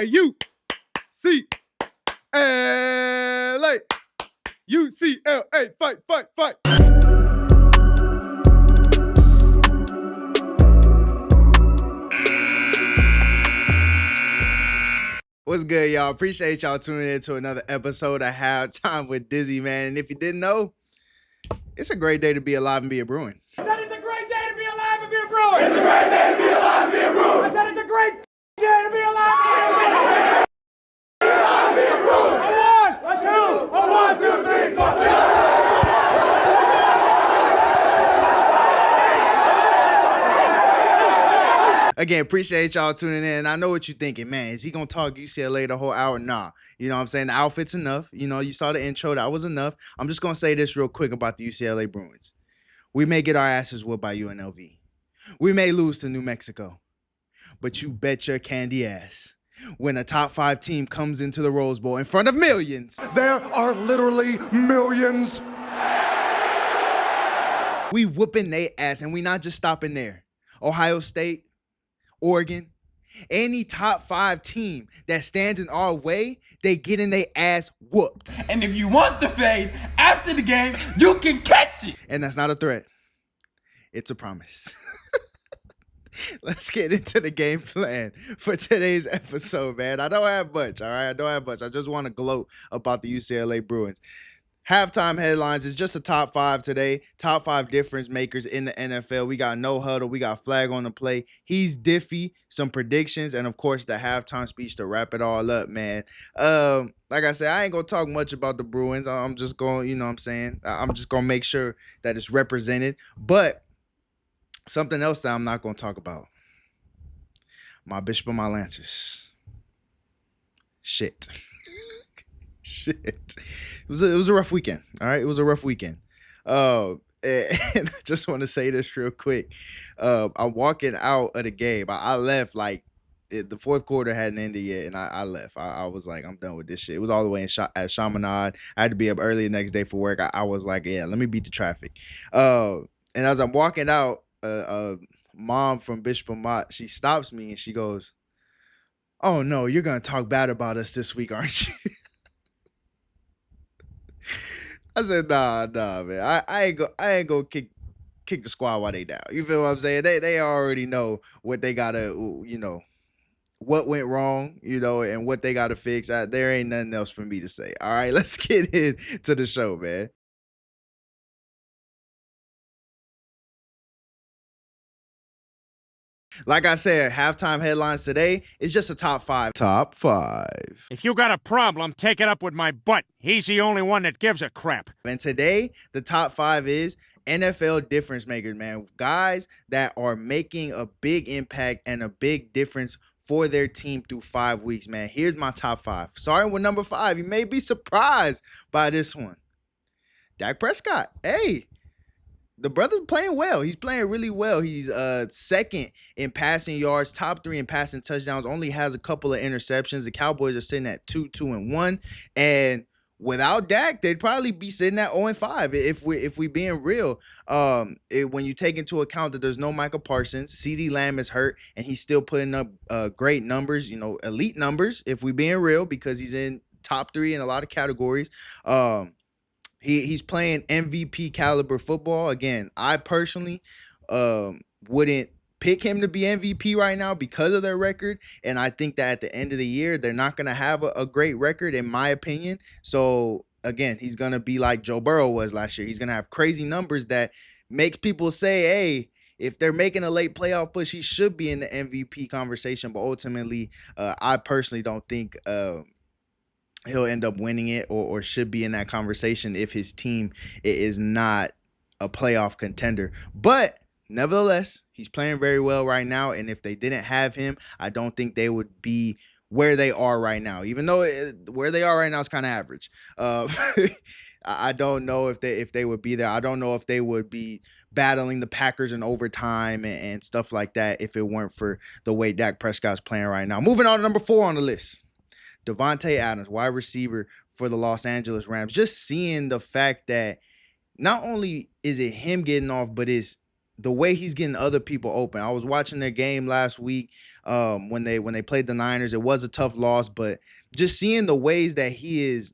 UCLA. UCLA. Fight, fight, fight. What's good, y'all? Appreciate y'all tuning in to another episode of Halftime with Dizzy, man. And if you didn't know, it's a great day to be alive and be a Bruin. I said it's a great day to be alive and be a Bruin. It's a great day to be alive and be a Bruin. I said it's a great day to be alive and be a Bruin. A one, two, three, four. Again, appreciate y'all tuning in. I know what you're thinking, man. Is he going to talk UCLA the whole hour? Nah. You know what I'm saying? The outfit's enough. You know, you saw the intro. That was enough. I'm just going to say this real quick about the UCLA Bruins. We may get our asses whooped by UNLV. We may lose to New Mexico. But you bet your candy ass, when a top 5 team comes into the Rose Bowl in front of millions, There are literally millions. we whooping their ass, and we not just stopping there. Ohio State, Oregon, any top 5 team that stands in our way, they getting their ass whooped. And if you want the fade after the game, you can catch it. And that's not a threat. It's a promise. Let's get into the game plan for today's episode, man. I don't have much, all right? I don't have much. I just want to gloat about the UCLA Bruins. Halftime headlines is just a top 5 today. Top 5 difference makers in the NFL. We got No Huddle. We got Flag on the play. He's Diffie. Some predictions. And, of course, the halftime speech to wrap it all up, man. Like I said, I ain't going to talk much about the Bruins. I'm just going, you know what I'm saying? I'm just going to make sure that it's represented. But something else that I'm not going to talk about. My Bishop and my Lancers. Shit. It was a rough weekend. All right. It was a rough weekend. And I just want to say this real quick. I'm walking out of the game. I left the fourth quarter hadn't ended yet, and I left. I was like, I'm done with this shit. It was all the way at Chaminade. I had to be up early the next day for work. I was like, yeah, let me beat the traffic. And as I'm walking out, mom from Bishop Amat, she stops me and she goes, "Oh no, you're gonna talk bad about us this week, aren't you?" I said, nah, man. I ain't gonna kick the squad while they down. You feel what I'm saying? They already know what they gotta, what went wrong, and what they gotta fix. There ain't nothing else for me to say. All right, let's get into the show, man. Like I said, halftime headlines today is just a top 5. Top 5. If you got a problem, take it up with my butt. He's the only one that gives a crap. And today, the top 5 is NFL difference makers, man. Guys that are making a big impact and a big difference for their team through 5 weeks, man. Here's my top 5. Starting with number 5, you may be surprised by this one. Dak Prescott. Hey. The brother's playing well. He's playing really well. He's second in passing yards, top 3 in passing touchdowns, only has a couple of interceptions. The Cowboys are sitting at 2-1. And without Dak, they'd probably be sitting at 0-5 if we being real. When you take into account that there's no Michael Parsons, CeeDee Lamb is hurt, and he's still putting up great numbers, elite numbers, if we being real, because he's in top 3 in a lot of categories. He's playing MVP caliber football. Again, I personally wouldn't pick him to be MVP right now because of their record. And I think that at the end of the year, they're not going to have a great record, in my opinion. So, again, he's going to be like Joe Burrow was last year. He's going to have crazy numbers that makes people say, hey, if they're making a late playoff push, he should be in the MVP conversation. But ultimately, I personally don't think he'll end up winning it or should be in that conversation if his team is not a playoff contender. But nevertheless, he's playing very well right now. And if they didn't have him, I don't think they would be where they are right now, even though where they are right now is kind of average. I don't know if they would be there. I don't know if they would be battling the Packers in overtime and stuff like that if it weren't for the way Dak Prescott's playing right now. Moving on to number 4 on the list. Davante Adams, wide receiver for the Los Angeles Rams. Just seeing the fact that not only is it him getting off, but it's the way he's getting other people open. I was watching their game last week when they played the Niners. It was a tough loss, but just seeing the ways that he is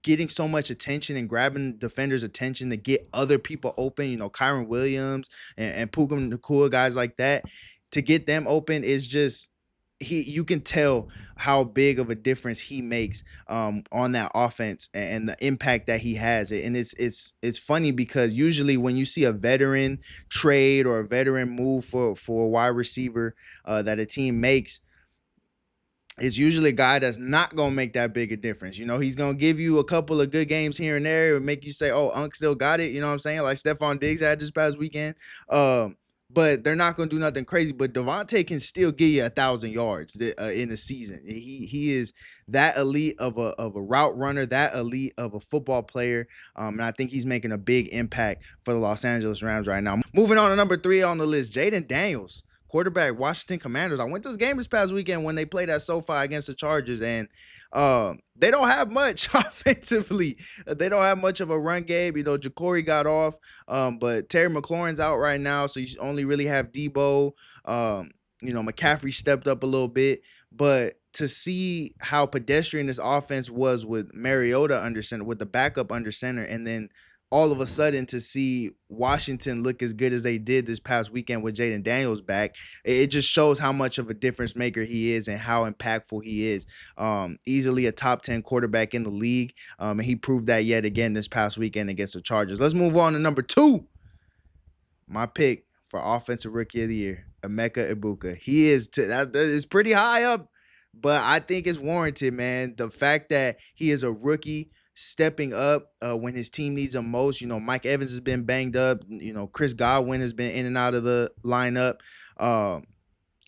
getting so much attention and grabbing defenders' attention to get other people open, Kyron Williams and Puka Nacua, guys like that, to get them open is just you can tell how big of a difference he makes on that offense and the impact that he has. And it's funny because usually when you see a veteran trade or a veteran move for a wide receiver that a team makes, it's usually a guy that's not going to make that big a difference. He's going to give you a couple of good games here and there and make you say, oh, Unc still got it. You know what I'm saying? Like Stephon Diggs had this past weekend. But they're not going to do nothing crazy. But Devontae can still give you 1,000 yards in the season. He is that elite of a route runner, that elite of a football player. And I think he's making a big impact for the Los Angeles Rams right now. Moving on to number 3 on the list, Jaden Daniels, quarterback, Washington Commanders. I went to this game this past weekend when they played at SoFi against the Chargers, and they don't have much offensively. They don't have much of a run game. Ja'Cory got off, but Terry McLaurin's out right now, so you only really have Debo. McCaffrey stepped up a little bit, but to see how pedestrian this offense was with Mariota under center, with the backup under center, and then all of a sudden to see Washington look as good as they did this past weekend with Jaden Daniels back, it just shows how much of a difference maker he is and how impactful he is. Easily a top 10 quarterback in the league, and he proved that yet again this past weekend against the Chargers. Let's move on to number 2. My pick for Offensive Rookie of the Year, Emeka Egbuka. He is that is pretty high up, but I think it's warranted, man. The fact that he is a rookie stepping up when his team needs him most. Mike Evans has been banged up. Chris Godwin has been in and out of the lineup.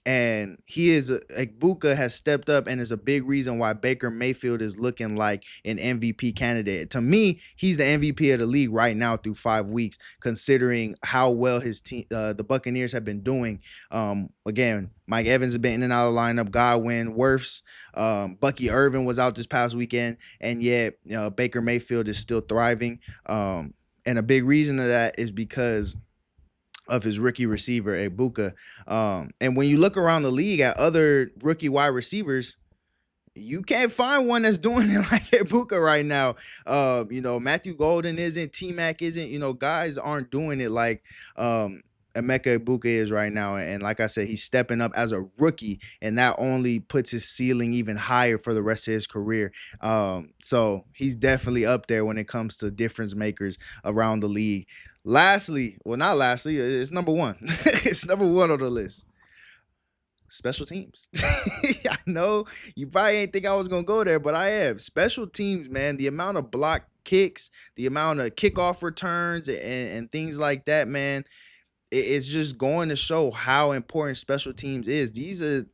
And Egbuka has stepped up and is a big reason why Baker Mayfield is looking like an MVP candidate. To me, he's the MVP of the league right now through 5 weeks, considering how well his team, the Buccaneers, have been doing. Again, Mike Evans has been in and out of the lineup, Godwin, Wirfs, Bucky Irvin was out this past weekend, and yet Baker Mayfield is still thriving. And a big reason of that is because of his rookie receiver, Egbuka. And when you look around the league at other rookie wide receivers, you can't find one that's doing it like Egbuka right now. Matthew Golden isn't, T-Mac isn't, guys aren't doing it like Emeka Egbuka is right now. And like I said, he's stepping up as a rookie, and that only puts his ceiling even higher for the rest of his career. So he's definitely up there when it comes to difference makers around the league. Lastly, it's number 1. It's number 1 on the list. Special teams. I know you probably ain't think I was going to go there, but I am. Special teams, man, the amount of block kicks, the amount of kickoff returns and things like that, man, it's just going to show how important special teams is. These are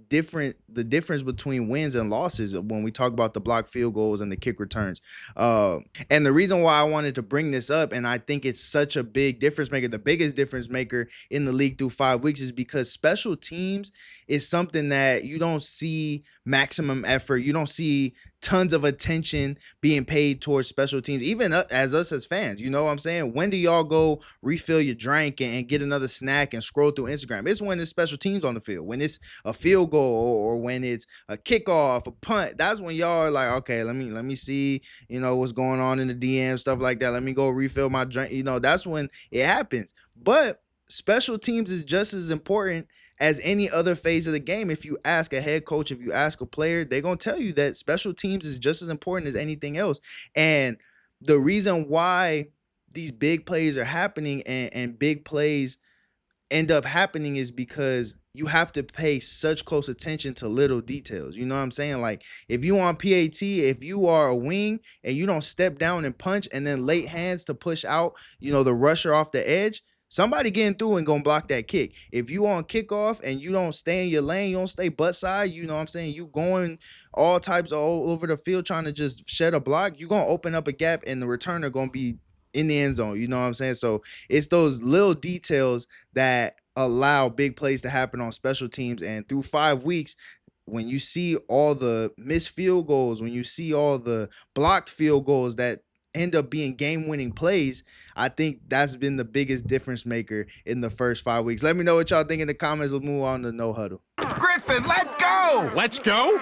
the difference between wins and losses when we talk about the blocked field goals and the kick returns. And the reason why I wanted to bring this up, and I think it's such a big difference maker, the biggest difference maker in the league through 5 weeks, is because special teams is something that you don't see maximum effort. You don't see tons of attention being paid towards special teams, even as us as fans. You know what I'm saying? When do y'all go refill your drink and get another snack and scroll through Instagram? It's when it's special teams on the field, when it's a field goal or when it's a kickoff, a punt. That's when y'all are like, okay, let me see, what's going on in the DM, stuff like that. Let me go refill my drink. That's when it happens. But special teams is just as important as any other phase of the game. If you ask a head coach, if you ask a player, they're going to tell you that special teams is just as important as anything else. And the reason why these big plays are happening and big plays end up happening is because you have to pay such close attention to little details. You know what I'm saying? Like if you on PAT, if you are a wing and you don't step down and punch and then late hands to push out, the rusher off the edge, somebody getting through and gonna block that kick. If you on kickoff and you don't stay in your lane, you don't stay butt side, you know what I'm saying? You going all types of all over the field trying to just shed a block, you're gonna open up a gap and the returner gonna be in the end zone. You know what I'm saying? So it's those little details that allow big plays to happen on special teams. And through 5 weeks, when you see all the missed field goals, when you see all the blocked field goals that end up being game-winning plays. I think that's been the biggest difference maker in the first 5 weeks. Let me know what y'all think in the comments. We'll move on to No Huddle. Griffin, let's go! Let's go?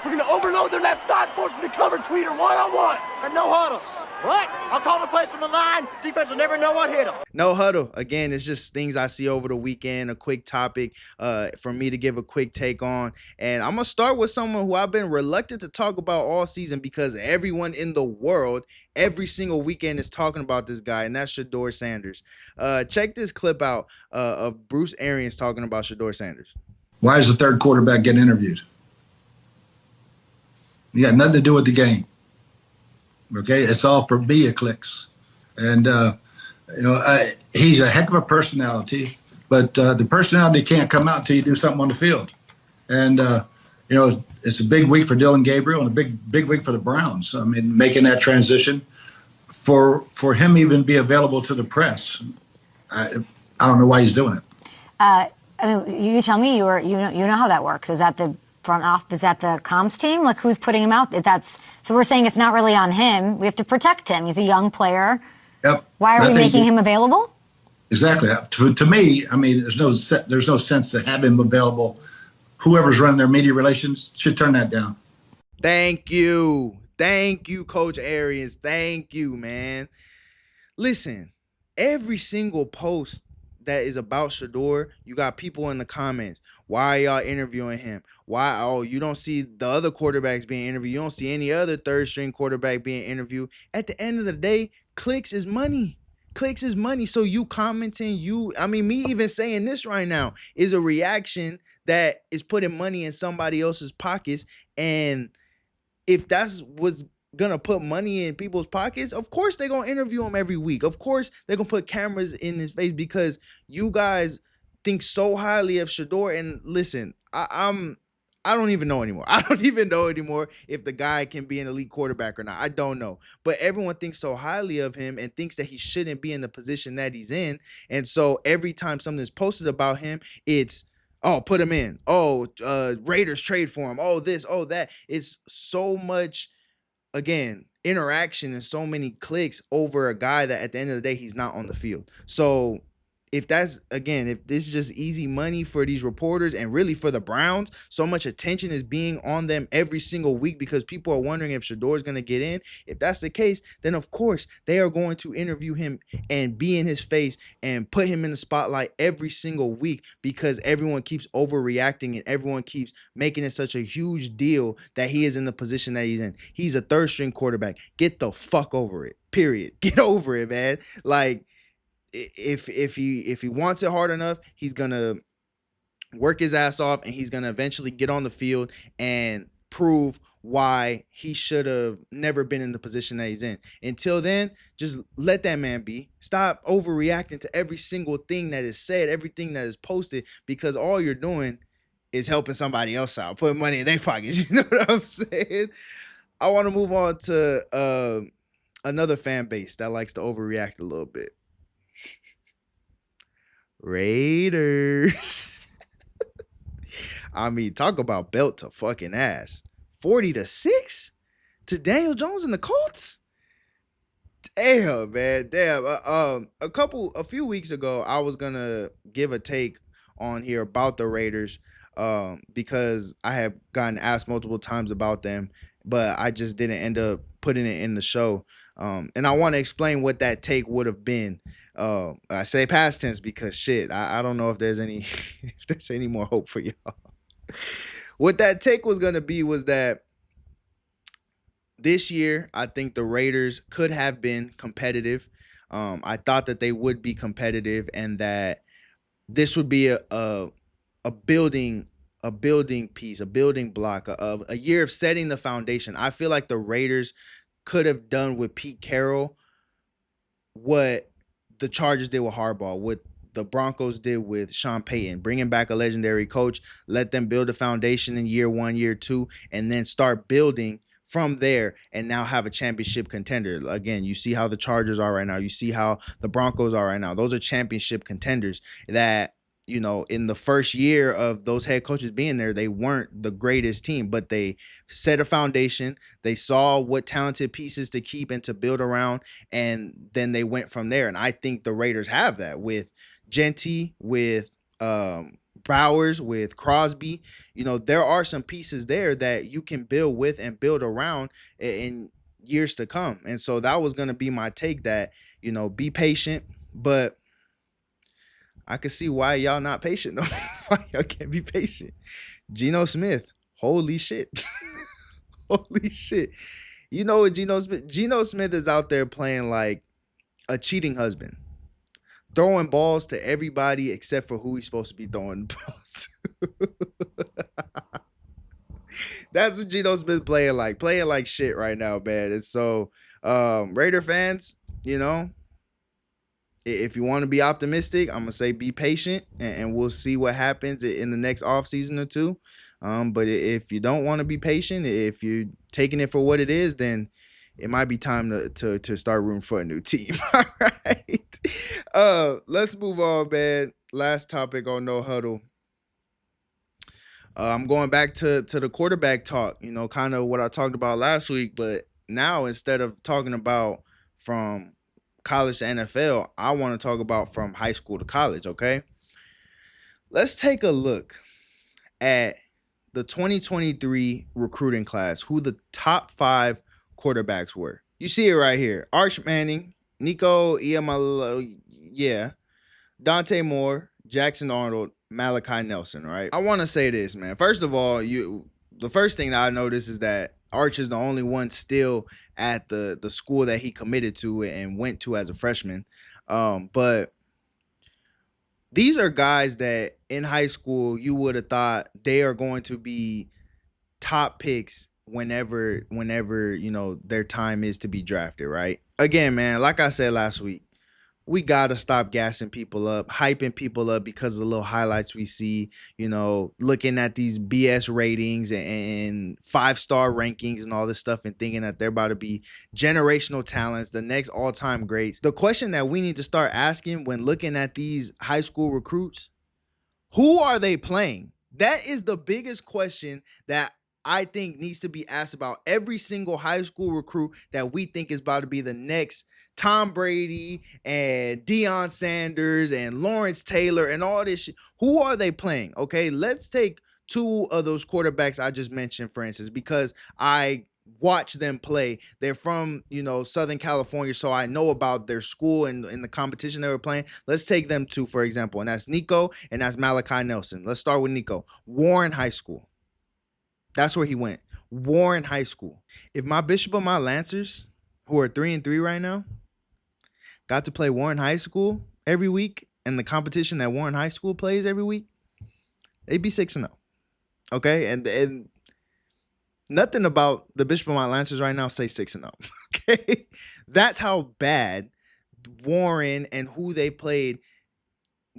We're going to overload their left side, force them to cover Tweeter one-on-one. And no huddles. What? I'll call the plays from the line. Defense will never know what hit them. No Huddle. Again, it's just things I see over the weekend, a quick topic for me to give a quick take on. And I'm going to start with someone who I've been reluctant to talk about all season because everyone in the world, every single weekend is talking about this guy, and that's Shedeur Sanders. Check this clip out of Bruce Arians talking about Shedeur Sanders. Why is the third quarterback getting interviewed? You got nothing to do with the game. Okay, it's all for media clicks. And, he's a heck of a personality, but the personality can't come out until you do something on the field. And, it's a big week for Dylan Gabriel and a big week for the Browns. I mean, making that transition for him even be available to the press. I don't know why he's doing it. I mean, you tell me. You know how that works. Is that the front office? Is that the comms team? Like, who's putting him out? So we're saying it's not really on him. We have to protect him. He's a young player. Yep. Why are we making him available? Exactly. To me, I mean, there's no sense to have him available. Whoever's running their media relations should turn that down. Thank you, Coach Arians. Thank you, man. Listen, every single post that is about Shedeur, you got people in the comments. Why are y'all interviewing him? Why? Oh, you don't see the other quarterbacks being interviewed. You don't see any other third string quarterback being interviewed. At the end of the day, clicks is money. Clicks is money. So you commenting, me even saying this right now is a reaction that is putting money in somebody else's pockets. And if that's what's gonna put money in people's pockets, of course they're gonna interview him every week. Of course they're gonna put cameras in his face because you guys think so highly of Shedeur. And listen, I don't even know anymore. I don't even know anymore if the guy can be an elite quarterback or not. I don't know. But everyone thinks so highly of him and thinks that he shouldn't be in the position that he's in. And so every time something is posted about him, it's, oh, put him in. Oh, Raiders trade for him. Oh, this, oh, that. It's so much, again, interaction and so many clicks over a guy that at the end of the day, he's not on the field. So if this is just easy money for these reporters and really for the Browns, so much attention is being on them every single week because people are wondering if Shedeur is going to get in. If that's the case, then of course they are going to interview him and be in his face and put him in the spotlight every single week because everyone keeps overreacting and everyone keeps making it such a huge deal that he is in the position that he's in. He's a third string quarterback. Get the fuck over it. Period. Get over it, man. Like, if he wants it hard enough, he's gonna work his ass off and he's gonna eventually get on the field and prove why he should have never been in the position that he's in. Until then, just let that man be. Stop overreacting to every single thing that is said, everything that is posted, because all you're doing is helping somebody else out, putting money in their pockets. You know what I'm saying? I want to move on to another fan base that likes to overreact a little bit. Raiders. I mean, talk about belt to fucking ass. 40-6 to Daniel Jones and the Colts. Damn, man. Damn. A few weeks ago, I was gonna give a take on here about the Raiders because I have gotten asked multiple times about them, but I just didn't end up putting it in the show. And I want to explain what that take would have been. I say past tense because shit, I don't know if there's any more hope for y'all. What that take was gonna be was that this year I think the Raiders could have been competitive. I thought that they would be competitive and that this would be a building piece, a building block, of a year of setting the foundation. I feel like the Raiders could have done with Pete Carroll what the Chargers did with Harbaugh, what the Broncos did with Sean Payton, bringing back a legendary coach, let them build a foundation in year 1, year 2, and then start building from there and now have a championship contender. Again, you see how the Chargers are right now. You see how the Broncos are right now. Those are championship contenders that in the first year of those head coaches being there, they weren't the greatest team, but they set a foundation. They saw what talented pieces to keep and to build around, and then they went from there. And I think the Raiders have that with Genty, with Bowers, with Crosby. There are some pieces there that you can build with and build around in years to come. And so that was going to be my take, that, be patient, but I can see why y'all not patient though. Why y'all can't be patient? Geno Smith, holy shit. Holy shit. You know what Geno Smith? Geno Smith is out there playing like a cheating husband, throwing balls to everybody except for who he's supposed to be throwing balls to. That's what Geno Smith playing like shit right now, man. And so, Raider fans, if you want to be optimistic, I'm going to say be patient, and we'll see what happens in the next offseason or two. But if you don't want to be patient, if you're taking it for what it is, then it might be time to start rooting for a new team. All right. Let's move on, man. Last topic on No Huddle. I'm going back to the quarterback talk, kind of what I talked about last week. But now, instead of talking about from college to NFL, I want to talk about from high school to college, okay? Let's take a look at the 2023 recruiting class, who the top 5 quarterbacks were. You see it right here. Arch Manning, Nico Iamalo, Dante Moore, Jackson Arnold, Malachi Nelson, right? I want to say this, man. First of all, the first thing that I noticed is that Arch is the only one still at the school that he committed to and went to as a freshman. But these are guys that in high school you would have thought they are going to be top picks whenever their time is to be drafted, right? Again, man, like I said last week, we got to stop gassing people up, hyping people up because of the little highlights we see, looking at these BS ratings and 5-star rankings and all this stuff and thinking that they're about to be generational talents, the next all-time greats. The question that we need to start asking when looking at these high school recruits, who are they playing? That is the biggest question that I think needs to be asked about every single high school recruit that we think is about to be the next Tom Brady and Deion Sanders and Lawrence Taylor and all this shit. Who are they playing? Okay, let's take 2 of those quarterbacks I just mentioned, for instance, because I watch them play. They're from, Southern California, so I know about their school and the competition they were playing. Let's take them 2, for example, and that's Nico and that's Malachi Nelson. Let's start with Nico. Warren High School. That's where he went. Warren High School. If my Bishop or my Lancers, who are 3-3 right now, got to play Warren High School every week and the competition that Warren High School plays every week, they'd be 6-0. Okay? And nothing about the Bishop or my Lancers right now say 6-0. Okay? That's how bad Warren and who they played,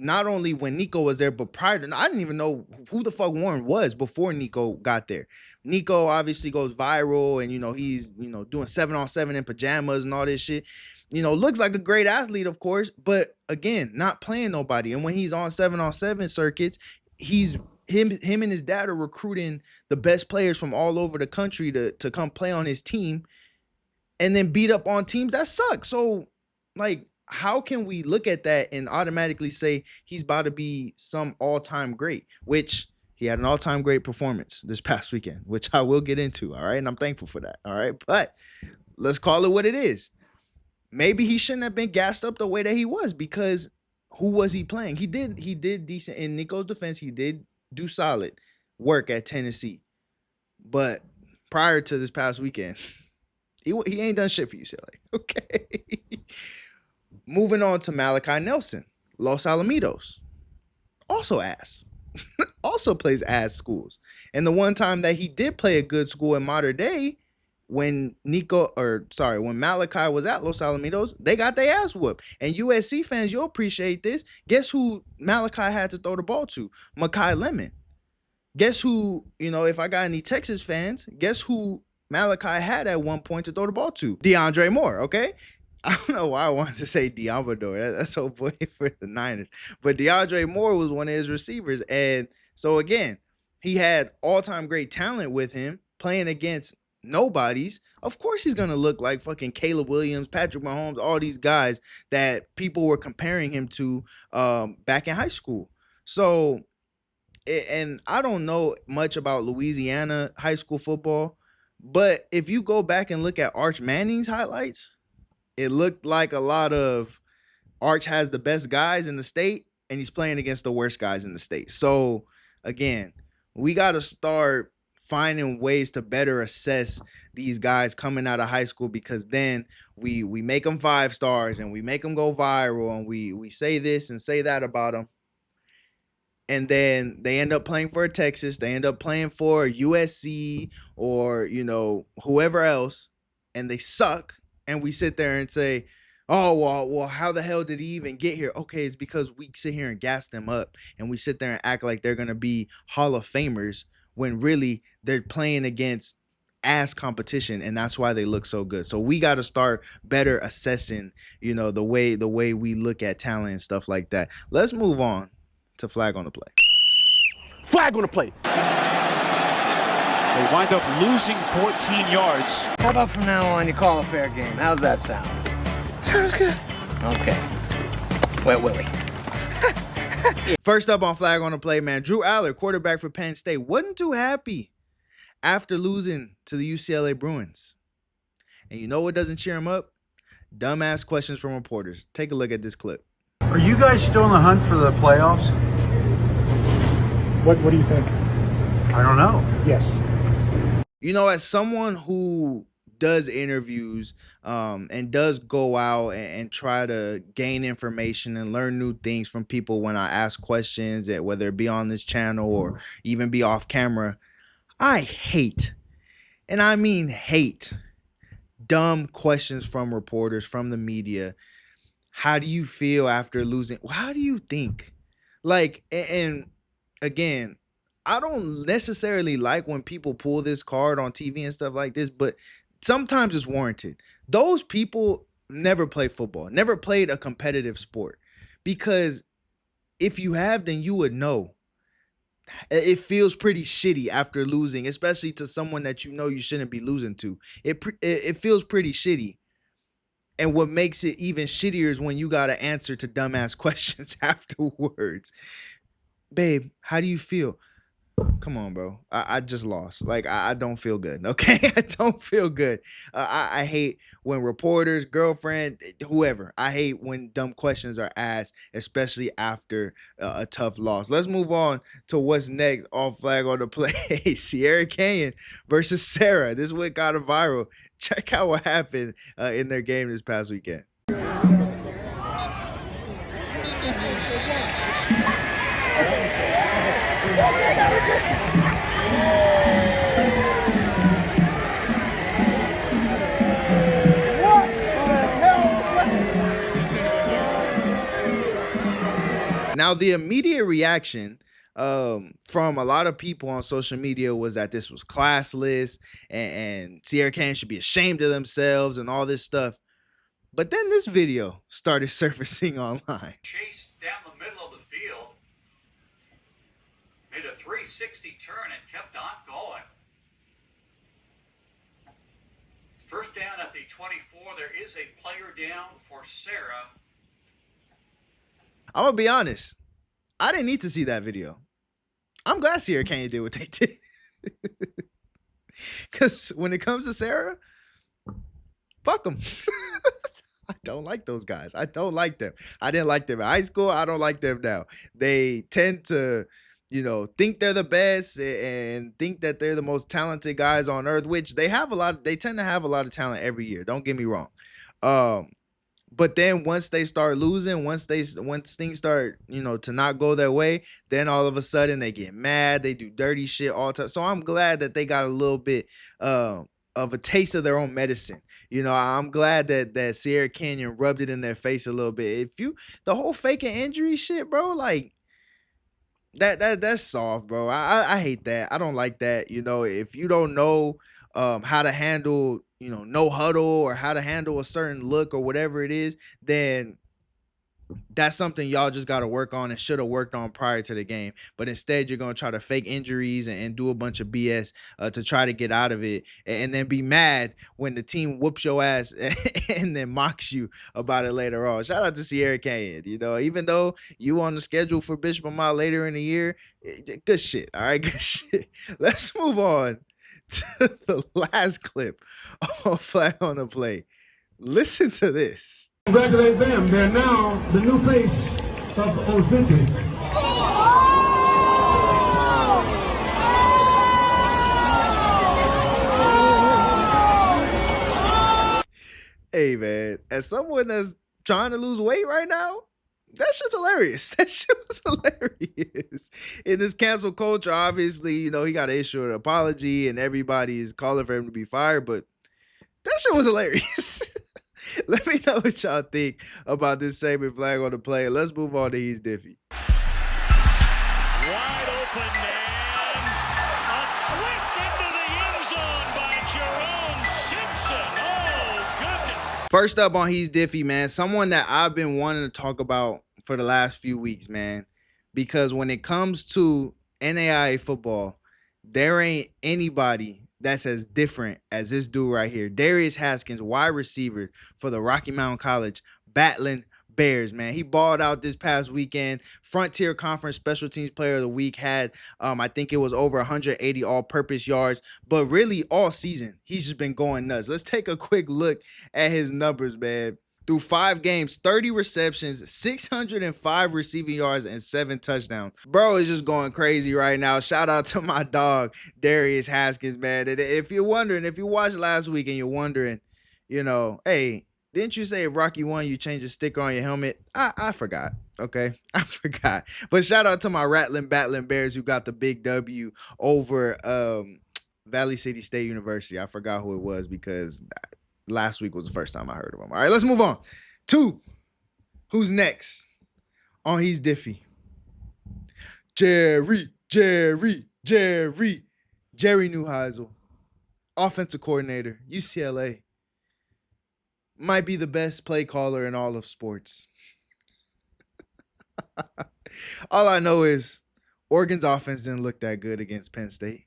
not only when Nico was there, but prior to, I didn't even know who the fuck Warren was before Nico got there. Nico obviously goes viral and, he's, doing 7-on-7 in pajamas and all this shit. Looks like a great athlete, of course, but again, not playing nobody. And when he's on 7-on-7 circuits, him and his dad are recruiting the best players from all over the country to come play on his team and then beat up on teams that suck. So, how can we look at that and automatically say he's about to be some all-time great, which he had an all-time great performance this past weekend, which I will get into, all right? And I'm thankful for that, all right? But let's call it what it is. Maybe he shouldn't have been gassed up the way that he was, because who was he playing? He did decent. In Nico's defense, he did do solid work at Tennessee. But prior to this past weekend, he ain't done shit for UCLA, okay? Moving on to Malachi Nelson, Los Alamitos. Also ass. Also plays ass schools. And the one time that he did play a good school in modern day, when Malachi was at Los Alamitos, they got their ass whooped. And USC fans, you'll appreciate this. Guess who Malachi had to throw the ball to? Makai Lemon. Guess who, if I got any Texas fans, guess who Malachi had at one point to throw the ball to? DeAndre Moore, okay? I don't know why I wanted to say Diamador. That's old boy for the Niners. But DeAndre Moore was one of his receivers. And so, again, he had all-time great talent with him playing against nobodies. Of course he's going to look like fucking Caleb Williams, Patrick Mahomes, all these guys that people were comparing him to back in high school. So, and I don't know much about Louisiana high school football, but if you go back and look at Arch Manning's highlights, it looked like a lot of Arch has the best guys in the state and he's playing against the worst guys in the state. So again, we got to start finding ways to better assess these guys coming out of high school, because then we make them 5 stars and we make them go viral and we say this and say that about them. And then they end up playing for Texas. They end up playing for USC or, whoever else, and they suck. And we sit there and say, oh, well, how the hell did he even get here? Okay, it's because we sit here and gas them up and we sit there and act like they're going to be Hall of Famers when really they're playing against ass competition, and that's why they look so good. So we got to start better assessing, the way we look at talent and stuff like that. Let's move on to flag on the play. Flag on the play. They wind up losing 14 yards. How about from now on you call a fair game? How's that sound? Sounds good. Okay. Wet Willie. First up on flag on the play, man, Drew Aller, quarterback for Penn State, wasn't too happy after losing to the UCLA Bruins. And you know what doesn't cheer him up? Dumbass questions from reporters. Take a look at this clip. Are you guys still in the hunt for the playoffs? What do you think? I don't know. Yes. As someone who does interviews and does go out and try to gain information and learn new things from people when I ask questions, whether it be on this channel or even be off camera, I hate, and I mean hate, dumb questions from reporters, from the media. How do you feel after losing? How do you think? And again, I don't necessarily like when people pull this card on TV and stuff like this, but sometimes it's warranted. Those people never played football, never played a competitive sport, because if you have, then you would know. It feels pretty shitty after losing, especially to someone that you shouldn't be losing to. It feels pretty shitty. And what makes it even shittier is when you got to answer to dumbass questions afterwards. Babe, how do you feel? Come on, bro. I just lost. I don't feel good. Okay, I don't feel good. I hate when reporters, girlfriend, whoever. I hate when dumb questions are asked, especially after a tough loss. Let's move on to what's next on flag on the play. Sierra Canyon versus Sarah. This one got viral. Check out what happened in their game this past weekend. Now, the immediate reaction from a lot of people on social media was that this was classless and Sierra Canyon should be ashamed of themselves and all this stuff. But then this video started surfacing online. Chased down the middle of the field, made a 360 turn and kept on going. First down at the 24. There is a player down for Sarah. I'm going to be honest. I didn't need to see that video. I'm glad Sierra Canyon did what they did. Because when it comes to Sarah, fuck them. I don't like those guys. I don't like them. I didn't like them in high school. I don't like them now. They tend to, think they're the best and think that they're the most talented guys on earth, which they tend to have a lot of talent every year. Don't get me wrong. But then once they start losing, once things start, to not go their way, then all of a sudden they get mad. They do dirty shit all the time. So I'm glad that they got a little bit of a taste of their own medicine. I'm glad that Sierra Canyon rubbed it in their face a little bit. The whole faking injury shit, bro, that's soft, bro. I hate that. I don't like that. If you don't know how to handle no huddle or how to handle a certain look or whatever it is, then that's something y'all just got to work on and should have worked on prior to the game. But instead, you're going to try to fake injuries and do a bunch of BS to try to get out of it, and then be mad when the team whoops your ass and then mocks you about it later on. Shout out to Sierra Canyon. Even though you on the schedule for Bishop Amat later in the year, good shit. All right, good shit. Let's move on to the last clip of Flag on the Play. Listen to this. Congratulate them. They're now the new face of Ozempic. Hey, man, as someone that's trying to lose weight right now, that shit's hilarious. That shit was hilarious. In this cancel culture, obviously, he got to issue an apology and everybody is calling for him to be fired, but that shit was hilarious. Let me know what y'all think about this segment, Flag on the Play. Let's move on to He's Diffie. Wide open man. A flick into the end zone by Jerome Simpson. Oh, goodness. First up on He's Diffie, man, someone that I've been wanting to talk about for the last few weeks, man, because when it comes to NAIA football, there ain't anybody that's as different as this dude right here. Darius Haskins, wide receiver for the Rocky Mountain College Ballin Bears, man. He balled out this past weekend. Frontier Conference Special Teams Player of the Week. Had, I think it was over 180 all-purpose yards. But really, all season, he's just been going nuts. Let's take a quick look at his numbers, man. Through 5 games, 30 receptions, 605 receiving yards, and 7 touchdowns. Bro is just going crazy right now. Shout out to my dog, Darius Haskins, man. And if you're wondering, if you watched last week and you're wondering, hey, didn't you say if Rocky won, you change the sticker on your helmet? I forgot, okay? I forgot. But shout out to my Rattling Battling Bears who got the big W over Valley City State University. I forgot who it was because last week was the first time I heard of him. All right, let's move on to who's next on He's Diffie. Jerry Neuheisel, offensive coordinator, UCLA. Might be the best play caller in all of sports. All I know is Oregon's offense didn't look that good against Penn State.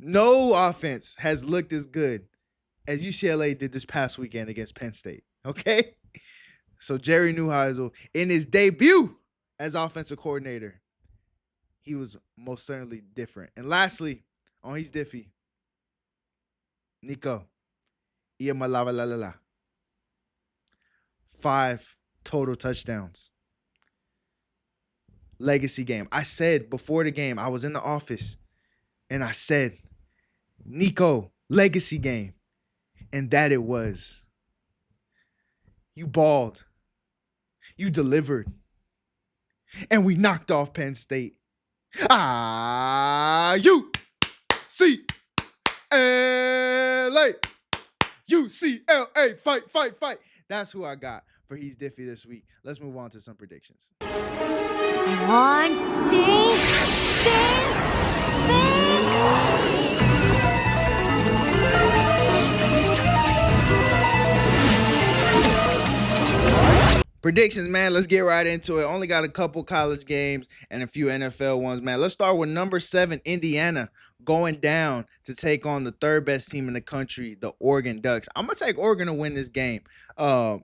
No offense has looked as good as UCLA did this past weekend against Penn State, okay? So Jerry Neuheisel, in his debut as offensive coordinator, he was most certainly different. And lastly, on He's Diffie, Nico Iamalavalala. 5 total touchdowns. Legacy game. I said before the game, I was in the office, and I said, Nico, legacy game. And that it was. You balled. You delivered. And we knocked off Penn State. UCLA. UCLA. Fight, fight, fight. That's who I got for He's Diffie this week. Let's move on to some predictions. One thing. Predictions, man. Let's get right into it. Only got a couple college games and a few NFL ones, man. Let's start with number 7, Indiana, going down to take on the 3rd best team in the country, the Oregon Ducks. I'm going to take Oregon to win this game. I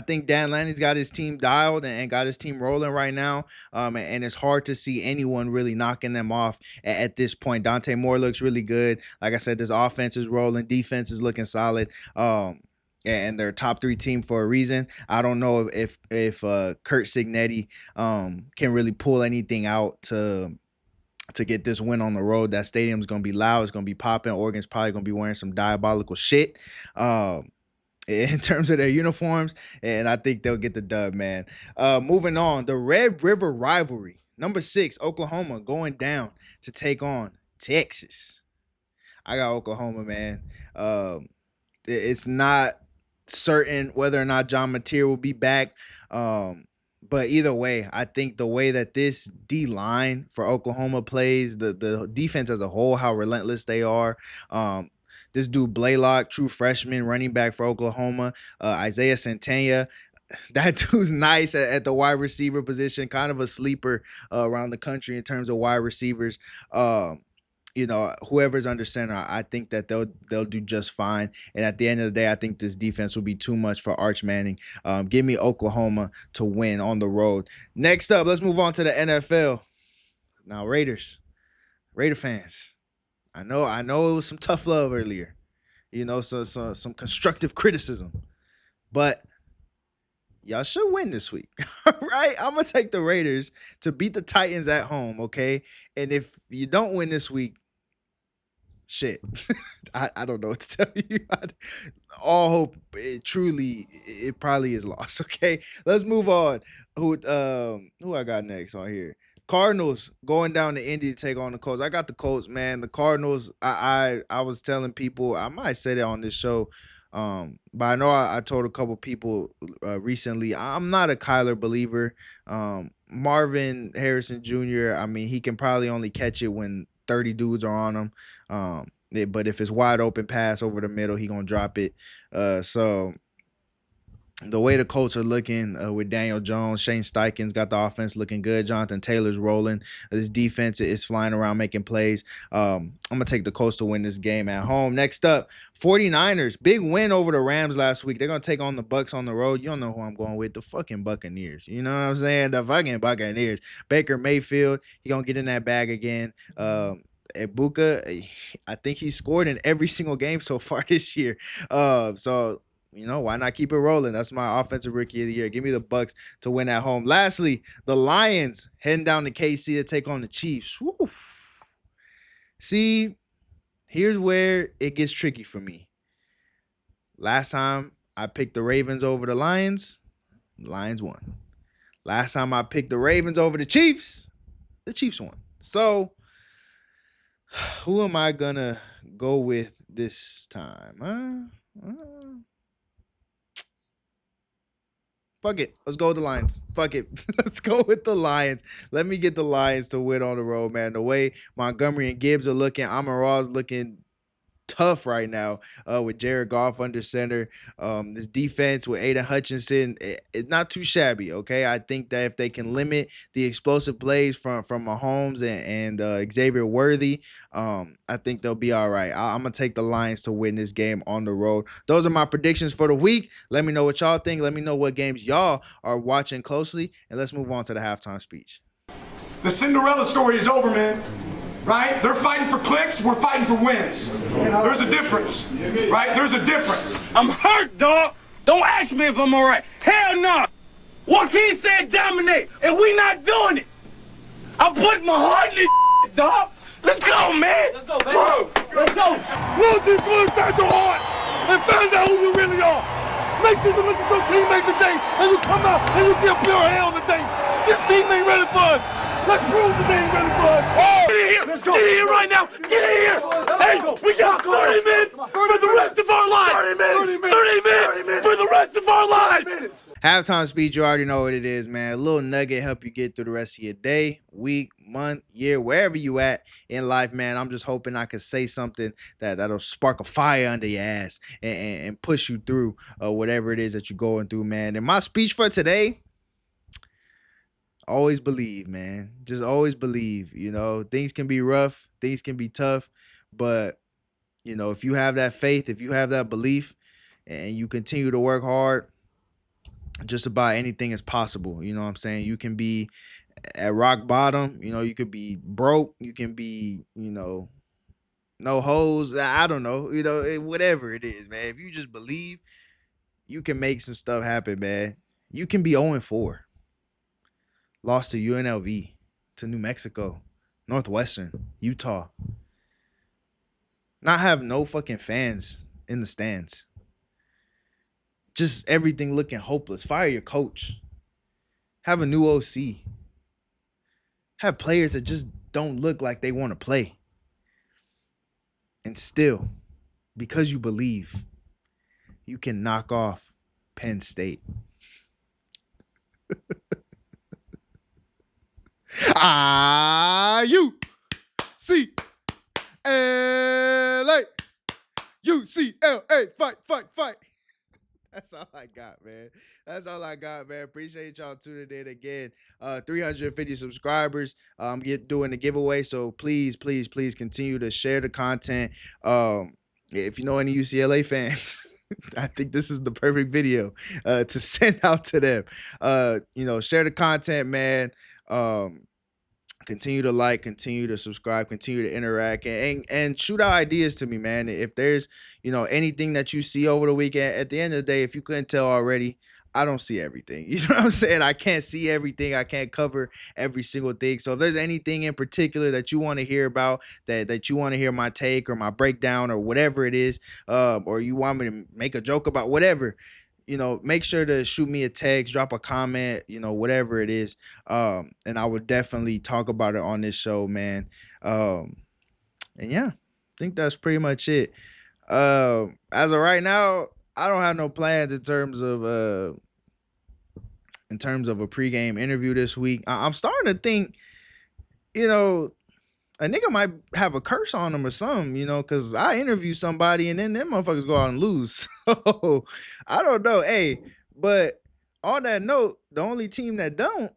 think Dan Lanning's got his team dialed and got his team rolling right now. And it's hard to see anyone really knocking them off at this point. Dante Moore looks really good. Like I said, this offense is rolling. Defense is looking solid. And they're a top 3 team for a reason. I don't know if Kurt Signetti can really pull anything out to get this win on the road. That stadium's going to be loud. It's going to be popping. Oregon's probably going to be wearing some diabolical shit in terms of their uniforms, and I think they'll get the dub, man. Moving on, the Red River rivalry. Number 6, Oklahoma, going down to take on Texas. I got Oklahoma, man. It's not certain whether or not John Mateer will be back. But either way, I think the way that this D-line for Oklahoma plays, the defense as a whole, how relentless they are, This dude Blaylock, true freshman running back for Oklahoma. Isaiah Santana. That dude's nice at the wide receiver position, kind of a sleeper around the country in terms of wide receivers. Whoever's under center, I think that they'll do just fine. And at the end of the day, I think this defense will be too much for Arch Manning. Give me Oklahoma to win on the road. Next up, let's move on to the NFL. Now, Raider fans. I know it was some tough love earlier. So some constructive criticism. But y'all should win this week. All right? I'm going to take the Raiders to beat the Titans at home, okay? And if you don't win this week, shit. I don't know what to tell you. All hope, it probably is lost, okay? Let's move on. Who I got next on here? Cardinals going down to Indy to take on the Colts. I got the Colts, man. The Cardinals, I was telling people, I might say that on this show, but I know I told a couple people recently, I'm not a Kyler believer. Marvin Harrison Jr., I mean, he can probably only catch it when 30 dudes are on him. But if it's wide open pass over the middle, he gonna drop it. So the way the Colts are looking with Daniel Jones, Shane Steichen's got the offense looking good. Jonathan Taylor's rolling. This defense is flying around making plays. I'm going to take the Colts to win this game at home. Next up, 49ers. Big win over the Rams last week. They're going to take on the Bucs on the road. You don't know who I'm going with. The fucking Buccaneers. You know what I'm saying? The fucking Buccaneers. Baker Mayfield, he going to get in that bag again. Ibuka, I think he scored in every single game so far this year. So why not keep it rolling? That's my offensive rookie of the year. Give me the Bucs to win at home. Lastly, the Lions heading down to KC to take on the Chiefs. Woo. See, here's where it gets tricky for me. Last time I picked the Ravens over the Lions won. Last time I picked the Ravens over the Chiefs won. So, who am I gonna go with this time? Fuck it. Let's go with the Lions. Fuck it. Let's go with the Lions. Let me get the Lions to win on the road, man. The way Montgomery and Gibbs are looking, Amon-Ra's looking tough right now with Jared Goff under center. This defense with Aiden Hutchinson, it's not too shabby, okay? I think that if they can limit the explosive plays from Mahomes and Xavier Worthy, I think they'll be all right. I'm going to take the Lions to win this game on the road. Those are my predictions for the week. Let me know what y'all think. Let me know what games y'all are watching closely, and let's move on to the halftime speech. The Cinderella story is over, man. Right? They're fighting for clicks, we're fighting for wins. There's a difference, right? There's a difference. I'm hurt, dog. Don't ask me if I'm all right. Hell no. Joaquin said dominate, and we not doing it. I'm putting my heart in this dog. Let's go, man. Let's go, baby. Let's go. Lord, just look inside your heart and find out who you really are. Make sure you look at your teammate today and you come out and you give pure hell today. This team ain't ready for us. Let's prove that they ain't ready for us. Oh, get in here. Let's go. Get in here right now. Get in here. Hey, we got 30 minutes for the rest of our lives. 30 minutes for the rest of our lives. Halftime speech, you already know what it is, man. A little nugget help you get through the rest of your day, week, month, year, wherever you at in life, man. I'm just hoping I could say something that'll spark a fire under your ass and push you through whatever it is that you're going through, man. And my speech for today, always believe, man. Just always believe. Things can be rough, things can be tough, but if you have that faith, if you have that belief, and you continue to work hard, just about anything is possible. You know what I'm saying? You can be at rock bottom, you could be broke, you can be, no hoes, I don't know, whatever it is, man. If you just believe, you can make some stuff happen, man. You can be 0-4. Lost to UNLV, to New Mexico, Northwestern, Utah. Not have no fucking fans in the stands. Just everything looking hopeless. Fire your coach. Have a new OC. Have players that just don't look like they want to play. And still, because you believe, you can knock off Penn State. UCLA. UCLA, fight, fight, fight. That's all I got, man. That's all I got, man. Appreciate y'all tuning in again. 350 subscribers. I'm doing the giveaway, so please, please, please continue to share the content. If you know any UCLA fans, I think this is the perfect video to send out to them. Share the content, man. Continue to like, continue to subscribe, continue to interact, and shoot out ideas to me, man. If there's anything that you see over the weekend, at the end of the day, if you couldn't tell already, I don't see everything. You know what I'm saying? I can't see everything. I can't cover every single thing. So if there's anything in particular that you want to hear about, that you want to hear my take or my breakdown or whatever it is, or you want me to make a joke about whatever, make sure to shoot me a text, drop a comment, whatever it is. And I would definitely talk about it on this show, man. And yeah, I think that's pretty much it. As of right now, I don't have no plans in terms of a pregame interview this week. I'm starting to think, a nigga might have a curse on him or something, because I interview somebody and then them motherfuckers go out and lose. So I don't know. Hey, but on that note, the only team that don't,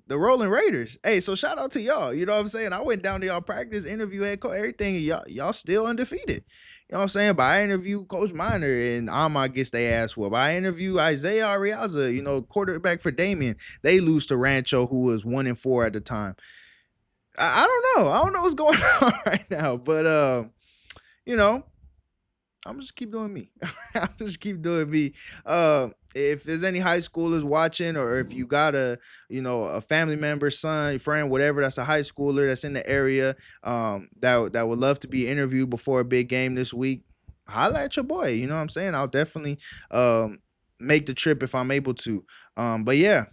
the Rolling Raiders. Hey, so shout out to y'all. You know what I'm saying? I went down to y'all practice, interview, head coach, everything, and y'all still undefeated. You know what I'm saying? But I interview Coach Miner and Alma gets their ass whooped. I interview Isaiah Arriaza, quarterback for Damien. They lose to Rancho, who was 1-4 at the time. I don't know. I don't know what's going on right now, but I'm just keep doing me. I'm just keep doing me. If there's any high schoolers watching, or if you got a family member, son, friend, whatever, that's a high schooler that's in the area, that would love to be interviewed before a big game this week, holla at your boy. You know what I'm saying? I'll definitely make the trip if I'm able to. But yeah.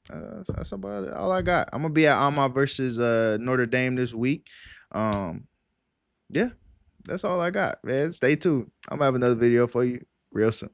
That's about it. All I got. I'm gonna be at Alma versus Notre Dame this week. Yeah, that's all I got, man. Stay tuned. I'm gonna have another video for you real soon.